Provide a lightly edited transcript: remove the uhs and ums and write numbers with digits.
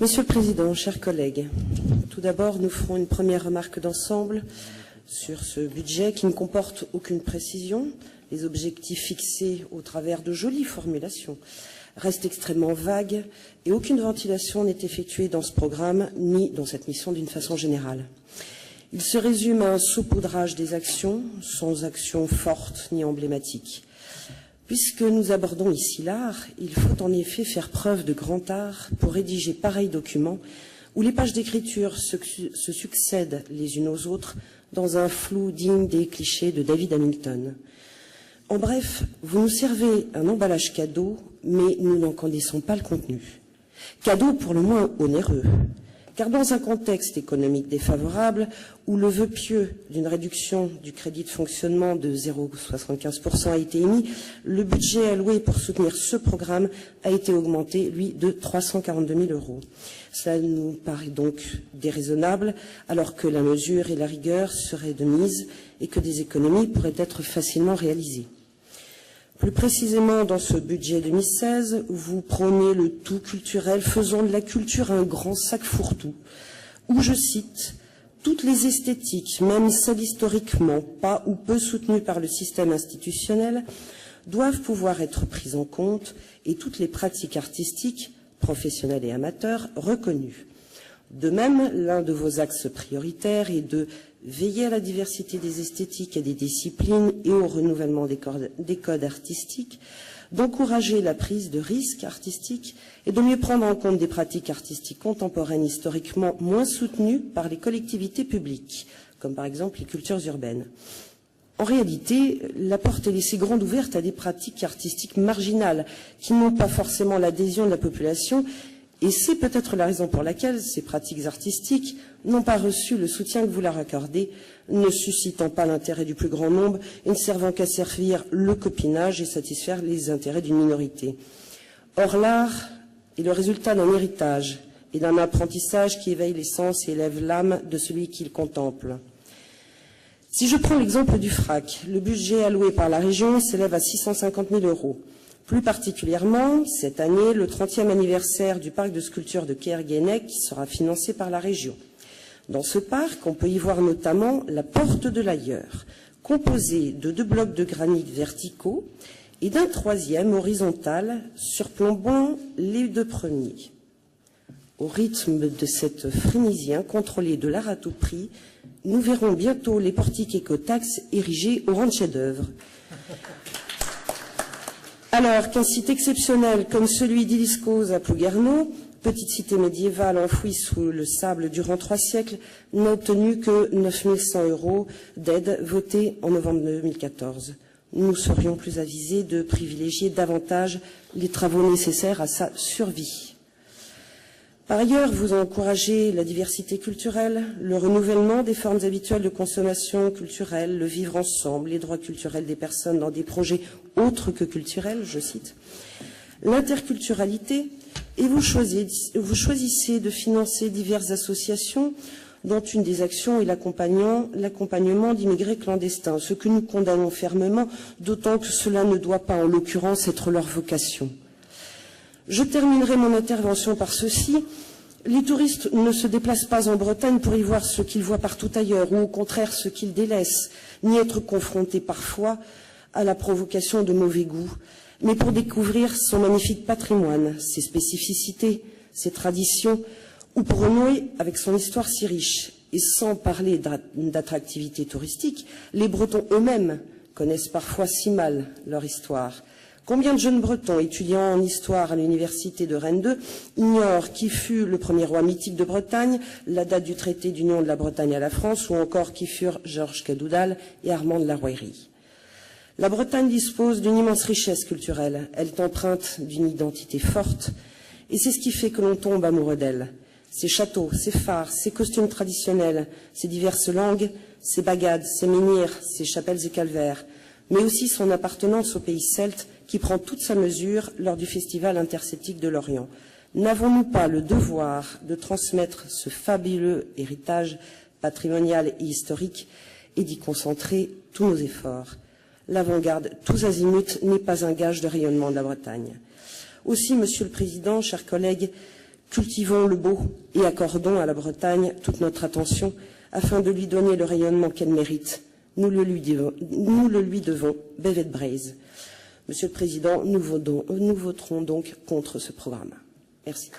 Monsieur le Président, chers collègues, tout d'abord, nous ferons une première remarque d'ensemble sur ce budget qui ne comporte aucune précision. Les objectifs fixés au travers de jolies formulations restent extrêmement vagues et aucune ventilation n'est effectuée dans ce programme ni dans cette mission d'une façon générale. Il se résume à un saupoudrage des actions, sans action forte ni emblématique. Puisque nous abordons ici l'art, il faut en effet faire preuve de grand art pour rédiger pareil document où les pages d'écriture se succèdent les unes aux autres dans un flou digne des clichés de David Hamilton. En bref, vous nous servez un emballage cadeau, mais nous n'en connaissons pas le contenu. Cadeau pour le moins onéreux, car dans un contexte économique défavorable où le vœu pieux d'une réduction du crédit de fonctionnement de 0,75% a été émis, le budget alloué pour soutenir ce programme a été augmenté, lui, de 342 000 €. Cela nous paraît donc déraisonnable, alors que la mesure et la rigueur seraient de mise et que des économies pourraient être facilement réalisées. Plus précisément, dans ce budget 2016, vous prônez le tout culturel, faisant de la culture un grand sac fourre-tout, où, je cite, « toutes les esthétiques, même celles historiquement pas ou peu soutenues par le système institutionnel, doivent pouvoir être prises en compte et toutes les pratiques artistiques, professionnelles et amateurs, reconnues. » De même, l'un de vos axes prioritaires est de veiller à la diversité des esthétiques et des disciplines et au renouvellement des codes artistiques, d'encourager la prise de risques artistiques et de mieux prendre en compte des pratiques artistiques contemporaines historiquement moins soutenues par les collectivités publiques, comme par exemple les cultures urbaines. En réalité, la porte est laissée grande ouverte à des pratiques artistiques marginales qui n'ont pas forcément l'adhésion de la population. Et c'est peut-être la raison pour laquelle ces pratiques artistiques n'ont pas reçu le soutien que vous leur accordez, ne suscitant pas l'intérêt du plus grand nombre et ne servant qu'à servir le copinage et satisfaire les intérêts d'une minorité. Or, l'art est le résultat d'un héritage et d'un apprentissage qui éveille les sens et élève l'âme de celui qui le contemple. Si je prends l'exemple du FRAC, le budget alloué par la région s'élève à 650 000 €. Plus particulièrement, cette année, le 30e anniversaire du parc de sculpture de Kerguénec qui sera financé par la région. Dans ce parc, on peut y voir notamment la porte de l'Ailleurs, composée de 2 blocs de granit verticaux et d'un 3e horizontal surplombant les 2 premiers. Au rythme de cette frénésie incontrôlée de l'art à tout prix, nous verrons bientôt les portiques écotax érigés au rang de chef-d'œuvre. Alors qu'un site exceptionnel comme celui d'Illiskos à Plouguerneau, petite cité médiévale enfouie sous le sable durant 3 siècles, n'a obtenu que 9 100 € d'aide votée en novembre 2014. Nous serions plus avisés de privilégier davantage les travaux nécessaires à sa survie. Par ailleurs, vous encouragez la diversité culturelle, le renouvellement des formes habituelles de consommation culturelle, le vivre ensemble, les droits culturels des personnes dans des projets autres que culturels, je cite, l'interculturalité, et vous choisissez de financer diverses associations dont une des actions est l'accompagnement d'immigrés clandestins, ce que nous condamnons fermement, d'autant que cela ne doit pas, en l'occurrence, être leur vocation. Je terminerai mon intervention par ceci. Les touristes ne se déplacent pas en Bretagne pour y voir ce qu'ils voient partout ailleurs, ou au contraire ce qu'ils délaissent, ni être confrontés parfois à la provocation de mauvais goût, mais pour découvrir son magnifique patrimoine, ses spécificités, ses traditions, ou pour renouer avec son histoire si riche. Et sans parler d'attractivité touristique, les Bretons eux-mêmes connaissent parfois si mal leur histoire. Combien de jeunes Bretons étudiant en histoire à l'université de Rennes 2 ignorent qui fut le premier roi mythique de Bretagne, la date du traité d'union de la Bretagne à la France, ou encore qui furent Georges Cadoudal et Armand de la Royerie. La Bretagne dispose d'une immense richesse culturelle. Elle est empreinte d'une identité forte, et c'est ce qui fait que l'on tombe amoureux d'elle. Ses châteaux, ses phares, ses costumes traditionnels, ses diverses langues, ses bagades, ses menhirs, ses chapelles et calvaires, mais aussi son appartenance au pays celte qui prend toute sa mesure lors du festival interceltique de Lorient. N'avons-nous pas le devoir de transmettre ce fabuleux héritage patrimonial et historique et d'y concentrer tous nos efforts? L'avant-garde tous azimuts n'est pas un gage de rayonnement de la Bretagne. Aussi, Monsieur le Président, chers collègues, Cultivons le beau et accordons à la Bretagne toute notre attention afin de lui donner le rayonnement qu'elle mérite. Nous le lui devons, Bevet Braise. Monsieur le Président, nous voterons donc contre ce programme. Merci.